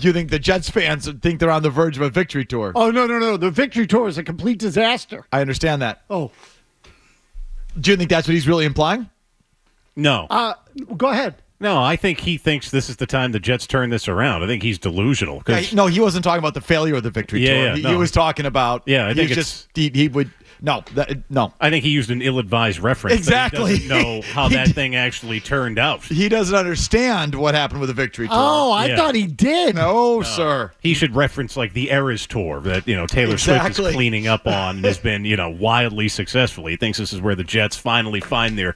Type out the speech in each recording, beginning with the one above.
you think the Jets fans think they're on the verge of a victory tour? Oh, no. The victory tour is a complete disaster. I understand that. Oh. Do you think that's what he's really implying? No. Go ahead. No, I think he thinks this is the time the Jets turn this around. I think he's delusional. No, he wasn't talking about the failure of the victory tour. Yeah, He was talking about. Yeah, I think he would. No. I think he used an ill-advised reference. Exactly. He doesn't know how that thing actually turned out. He doesn't understand what happened with the victory tour. Oh, I thought he did. No, sir. He should reference like the Eras tour that Taylor Swift is cleaning up on and has been wildly successful. He thinks this is where the Jets finally find their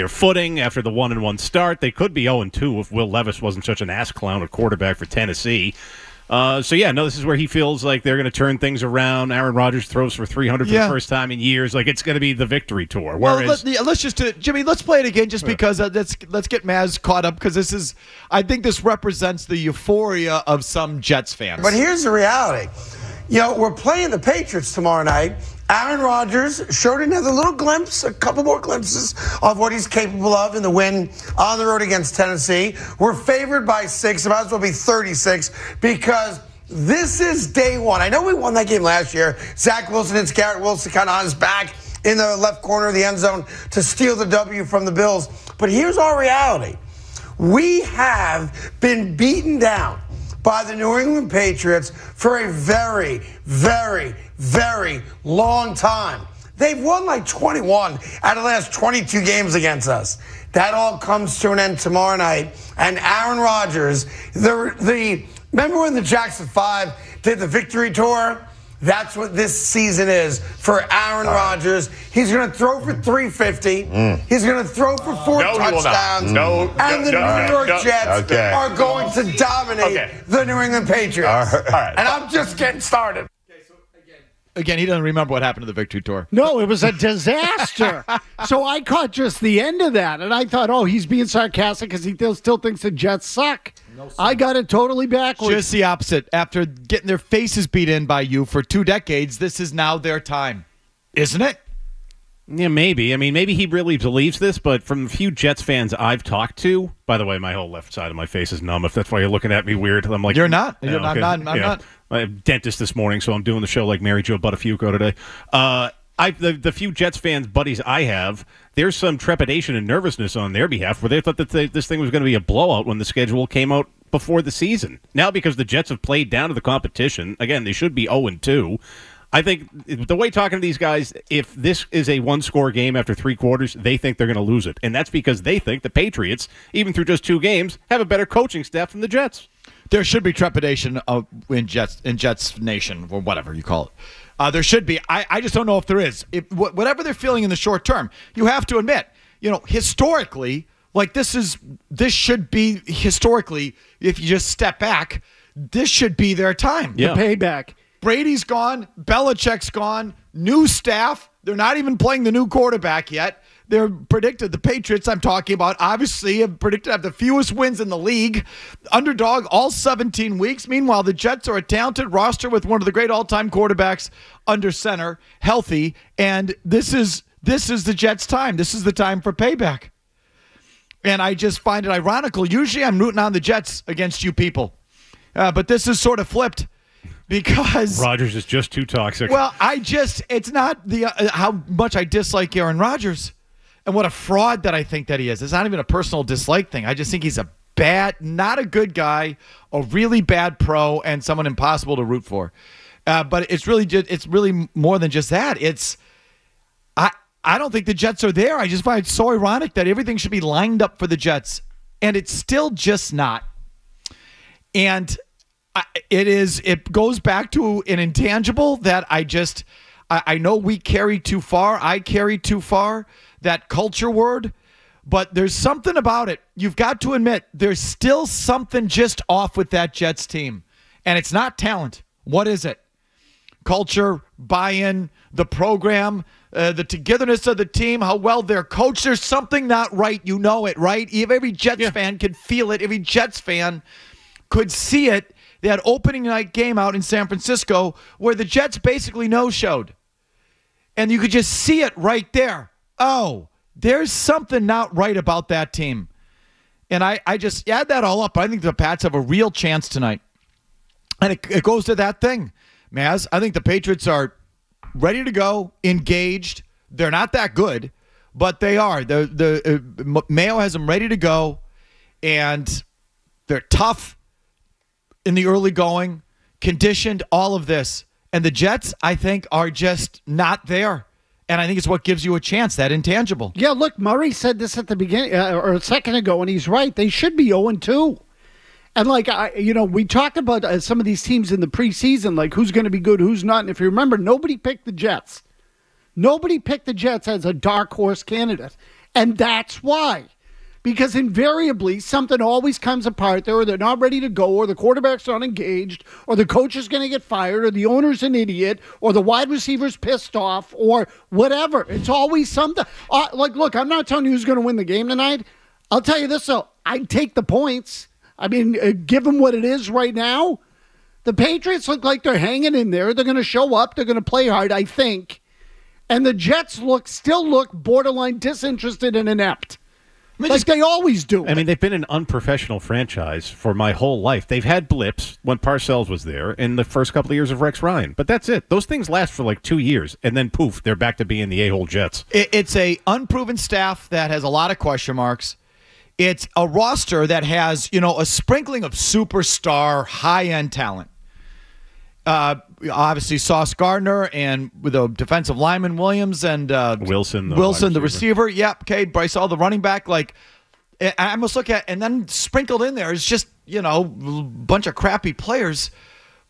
footing after the 1-1 start. They could be 0-2 if Will Levis wasn't such an ass clown at quarterback for Tennessee. This is where he feels like they're going to turn things around. Aaron Rodgers throws for 300 for the first time in years. Like, it's going to be the victory tour. Whereas, let's just Jimmy, let's play it again just because let's get Mazz caught up because I think this represents the euphoria of some Jets fans. But here's the reality. We're playing the Patriots tomorrow night. Aaron Rodgers showed another little glimpse, a couple more glimpses of what he's capable of in the win on the road against Tennessee. We're favored by 6. It might as well be 36 because this is day one. I know we won that game last year. Zach Wilson hits Garrett Wilson kind of on his back in the left corner of the end zone to steal the W from the Bills. But here's our reality. We have been beaten down by the New England Patriots for a very, very, very long time. They've won like 21 out of the last 22 games against us. That all comes to an end tomorrow night. And Aaron Rodgers, remember when the Jackson 5 did the victory tour? That's what this season is for Aaron Rodgers. He's going to throw for 350. He's going to throw for 4 touchdowns. And the New York Jets are going to dominate the New England Patriots. All right. And I'm just getting started. Again, he doesn't remember what happened to the victory tour. No, it was a disaster. So I caught just the end of that, and I thought, he's being sarcastic because he still thinks the Jets suck. No, I got it totally backwards. Just the opposite. After getting their faces beat in by you for 2 decades, this is now their time. Isn't it? Yeah, maybe. I mean, maybe he really believes this, but from the few Jets fans I've talked to, by the way, my whole left side of my face is numb. If that's why you're looking at me weird, I'm like, you're not. I'm not. I have a dentist this morning, so I'm doing the show like Mary Jo Buttafuoco today. The few Jets fans buddies I have, there's some trepidation and nervousness on their behalf where they thought that this thing was going to be a blowout when the schedule came out before the season. Now, because the Jets have played down to the competition, again, they should be 0-2. I think the way talking to these guys, if this is a one-score game after 3 quarters, they think they're going to lose it. And that's because they think the Patriots, even through just 2 games, have a better coaching staff than the Jets. There should be trepidation in Jets Nation, or whatever you call it. There should be. I just don't know if there is. Whatever they're feeling in the short term, you have to admit, historically, like this should be historically, if you just step back, this should be their time. The payback. Brady's gone. Belichick's gone. New staff. They're not even playing the new quarterback yet. They're predicted, the Patriots I'm talking about, obviously have predicted to have the fewest wins in the league. Underdog all 17 weeks. Meanwhile, the Jets are a talented roster with one of the great all-time quarterbacks under center, healthy, and this is the Jets' time. This is the time for payback. And I just find it ironical. Usually I'm rooting on the Jets against you people. But this is sort of flipped. Because Rodgers is just too toxic. Well, it's not how much I dislike Aaron Rodgers and what a fraud that I think that he is. It's not even a personal dislike thing. I just think he's not a good guy, a really bad pro, and someone impossible to root for. But it's really more than just that. I don't think the Jets are there. I just find it so ironic that everything should be lined up for the Jets, and it's still just not. And it goes back to an intangible that I know we carry too far. I carry too far, that culture word, but there's something about it. You've got to admit there's still something just off with that Jets team, and it's not talent. What is it? Culture, buy-in, the program, the togetherness of the team, how well they're coached. There's something not right. You know it, right? Every Jets fan could feel it. Every Jets fan could see it. They had opening night game out in San Francisco where the Jets basically no-showed. And you could just see it right there. Oh, there's something not right about that team. And I just add that all up. I think the Pats have a real chance tonight. And it goes to that thing, Maz. I think the Patriots are ready to go, engaged. They're not that good, but they are. Mayo has them ready to go, and they're tough in the early going, conditioned, all of this. And the Jets, I think, are just not there. And I think it's what gives you a chance, that intangible. Yeah, look, Murray said this at the beginning, or a second ago, and he's right. They should be 0-2. And, we talked about some of these teams in the preseason, like who's going to be good, who's not. And if you remember, nobody picked the Jets. Nobody picked the Jets as a dark horse candidate. And that's why. Because invariably, something always comes apart there, or they're not ready to go, or the quarterback's not engaged, or the coach is going to get fired, or the owner's an idiot, or the wide receiver's pissed off, or whatever. It's always something. Look, I'm not telling you who's going to win the game tonight. I'll tell you this, though. I'd take the points. I mean, given what it is right now, the Patriots look like they're hanging in there. They're going to show up. They're going to play hard, I think. And the Jets still look borderline disinterested and inept. Like they always do. I mean, they've been an unprofessional franchise for my whole life. They've had blips when Parcells was there in the first couple of years of Rex Ryan. But that's it. Those things last for like 2 years, and then poof, they're back to being the a-hole Jets. It's a unproven staff that has a lot of question marks. It's a roster that has, a sprinkling of superstar, high-end talent. Obviously, Sauce Gardner and with the defensive lineman Williams and Wilson, the receiver. Yep, okay, Bryce Hall, the running back. Like, I must look at, and then sprinkled in there is just a bunch of crappy players,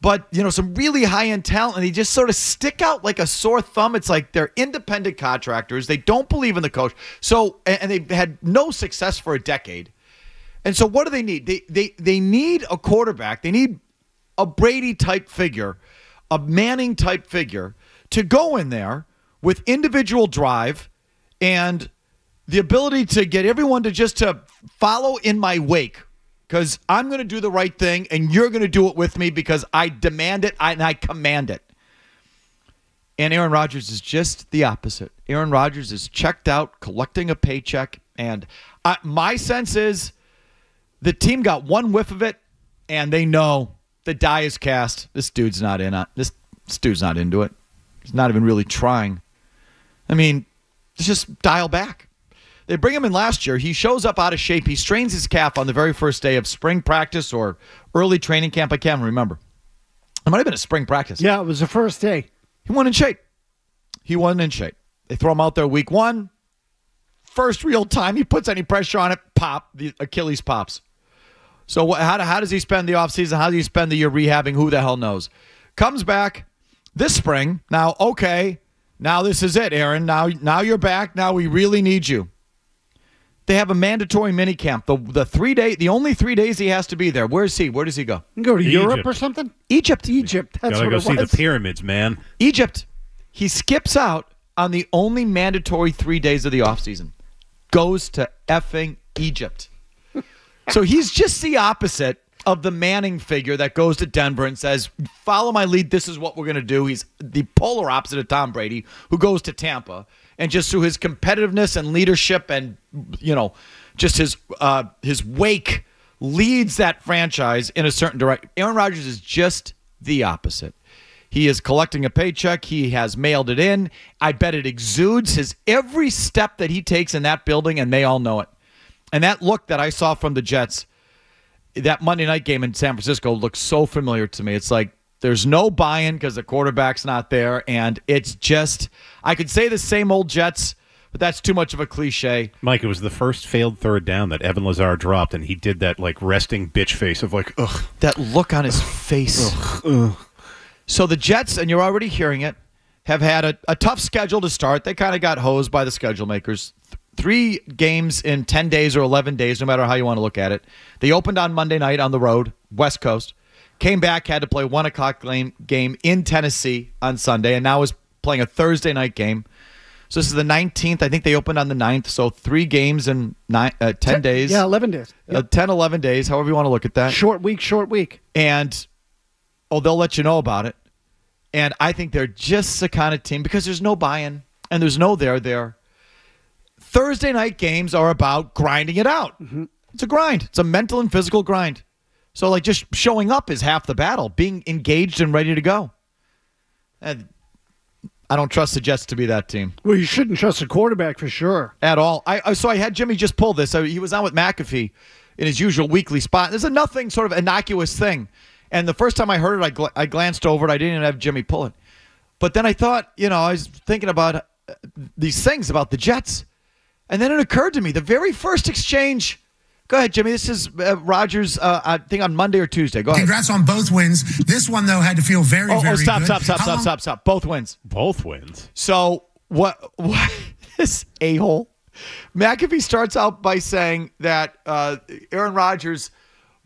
but some really high end talent, and they just sort of stick out like a sore thumb. It's like they're independent contractors. They don't believe in the coach, so and they've had no success for a decade. And so, what do they need? They need a quarterback. They need a Brady-type figure, a Manning-type figure, to go in there with individual drive and the ability to get everyone to follow in my wake, because I'm going to do the right thing and you're going to do it with me because I demand it and I command it. And Aaron Rodgers is just the opposite. Aaron Rodgers is checked out, collecting a paycheck, and my sense is the team got one whiff of it and they know the die is cast. This dude's not in it. This dude's not into it. He's not even really trying. I mean, just dial back. They bring him in last year. He shows up out of shape. He strains his calf on the very first day of spring practice or early training camp. I can't remember. It might have been a spring practice. Yeah, it was the first day. He wasn't in shape. They throw him out there week one. First real time he puts any pressure on it, pop. The Achilles pops. So how does he spend the offseason? How does he spend the year rehabbing? Who the hell knows? Comes back this spring. Now, okay, now this is it, Aaron. Now you're back. Now we really need you. They have a mandatory minicamp. The only 3 days he has to be there. Where is he? Where does he go? You go to Europe or something? Egypt. That's Gotta what go it see was. the pyramids, man. Egypt. He skips out on the only mandatory 3 days of the offseason. Goes to effing Egypt. So he's just the opposite of the Manning figure that goes to Denver and says, follow my lead, this is what we're going to do. He's the polar opposite of Tom Brady, who goes to Tampa, and just through his competitiveness and leadership and, just his wake leads that franchise in a certain direction. Aaron Rodgers is just the opposite. He is collecting a paycheck. He has mailed it in. I bet it exudes his every step that he takes in that building, and they all know it. And that look that I saw from the Jets, that Monday night game in San Francisco, looks so familiar to me. It's like there's no buy-in because the quarterback's not there, and it's just, I could say the same old Jets, but that's too much of a cliche. Mike, it was the first failed third down that Evan Lazar dropped, and he did that like resting bitch face of like, ugh. That look on his face. Ugh. So the Jets, and you're already hearing it, have had a tough schedule to start. They kind of got hosed by the schedule makers. 3 games in 10 days or 11 days, no matter how you want to look at it. They opened on Monday night on the road, West Coast. Came back, had to play 1 o'clock game in Tennessee on Sunday, and now is playing a Thursday night game. So this is the 19th. I think they opened on the 9th. So 3 games in 10 days. Yeah, 11 days. Yep. 10, 11 days, however you want to look at that. Short week. And, they'll let you know about it. And I think they're just the kind of team, because there's no buy-in and there's no there. Thursday night games are about grinding it out. Mm-hmm. It's a grind. It's a mental and physical grind. So, like, just showing up is half the battle, being engaged and ready to go. And I don't trust the Jets to be that team. Well, you shouldn't trust a quarterback for sure. At all. So I had Jimmy just pull this. He was on with McAfee in his usual weekly spot. There's a nothing sort of innocuous thing. And the first time I heard it, I glanced over it. I didn't even have Jimmy pull it. But then I thought, I was thinking about these things about the Jets. And then it occurred to me, the very first exchange. Go ahead, Jimmy. This is Rodgers, I think on Monday or Tuesday. Go ahead. Congrats on both wins. This one, though, had to feel very good. Stop. Both wins. Both wins. So what this a-hole? McAfee starts out by saying that Aaron Rodgers,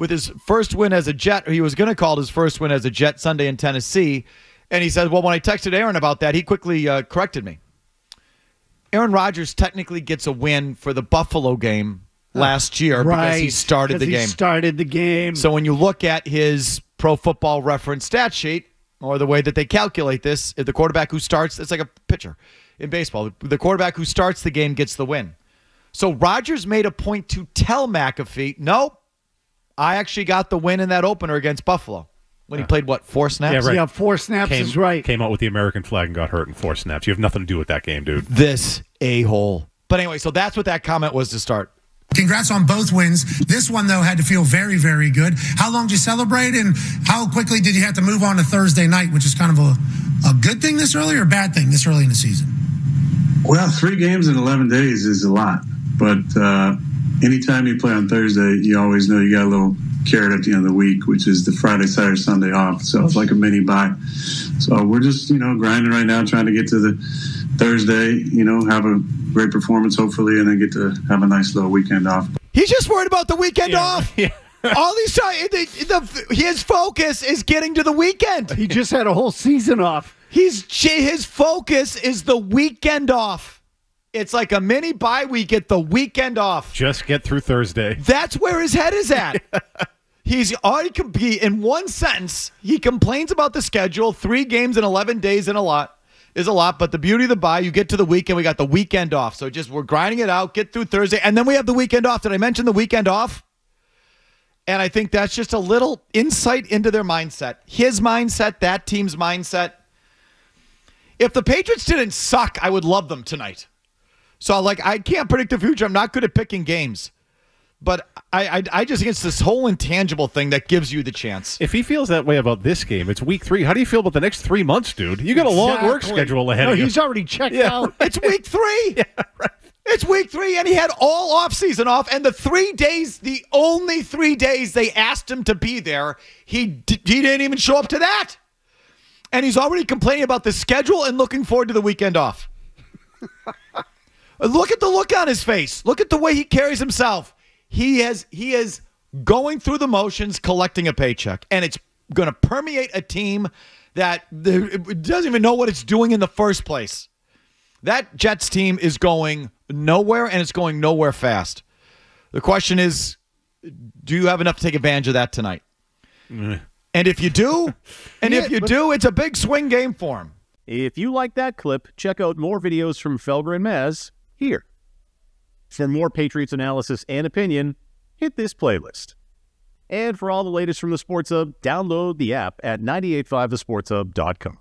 with his first win as a Jet, he was going to call it his first win as a Jet Sunday in Tennessee. And he said, well, when I texted Aaron about that, he quickly corrected me. Aaron Rodgers technically gets a win for the Buffalo game last year because he started the game. So when you look at his Pro Football Reference stat sheet, or the way that they calculate this, if the quarterback who starts, it's like a pitcher in baseball. The quarterback who starts the game gets the win. So Rodgers made a point to tell McAfee, nope, I actually got the win in that opener against Buffalo. When he played, 4 snaps? Yeah, right. Yeah, 4 snaps is right. Came out with the American flag and got hurt in 4 snaps. You have nothing to do with that game, dude. This a-hole. But anyway, so that's what that comment was to start. Congrats on both wins. This one, though, had to feel very, very good. How long did you celebrate, and how quickly did you have to move on to Thursday night, which is kind of a good thing this early or a bad thing this early in the season? Well, 3 games in 11 days is a lot. But anytime you play on Thursday, you always know you got a little carrot at the end of the week, which is the Friday, Saturday, Sunday off. So it's like a mini bye. So we're just, grinding right now, trying to get to the Thursday, have a great performance, hopefully, and then get to have a nice little weekend off. He's just worried about the weekend off. Yeah. All he's trying, his focus is getting to the weekend. He just had a whole season off. His focus is the weekend off. It's like a mini bye week. Get the weekend off. Just get through Thursday. That's where his head is at. He's already in one sentence. He complains about the schedule. 3 games in 11 days is a lot. But the beauty of the bye, you get to the weekend. We got the weekend off. So we're grinding it out. Get through Thursday, and then we have the weekend off. Did I mention the weekend off? And I think that's just a little insight into their mindset. His mindset, that team's mindset. If the Patriots didn't suck, I would love them tonight. So, I can't predict the future. I'm not good at picking games. But I just think it's this whole intangible thing that gives you the chance. If he feels that way about this game, it's week 3. How do you feel about the next 3 months, dude? You got a long work schedule ahead of you. He's already checked out. It's week 3. Yeah, right. It's week 3, and he had all offseason off. And the only 3 days they asked him to be there, he didn't even show up to that. And he's already complaining about the schedule and looking forward to the weekend off. Look at the look on his face. Look at the way he carries himself. He is going through the motions, collecting a paycheck, and it's going to permeate a team that doesn't even know what it's doing in the first place. That Jets team is going nowhere, and it's going nowhere fast. The question is, do you have enough to take advantage of that tonight? And if you do, it's a big swing game for him. If you like that clip, check out more videos from Felger and Mazz here. For more Patriots analysis and opinion, hit this playlist. And for all the latest from the Sports Hub, download the app at 985thesportshub.com.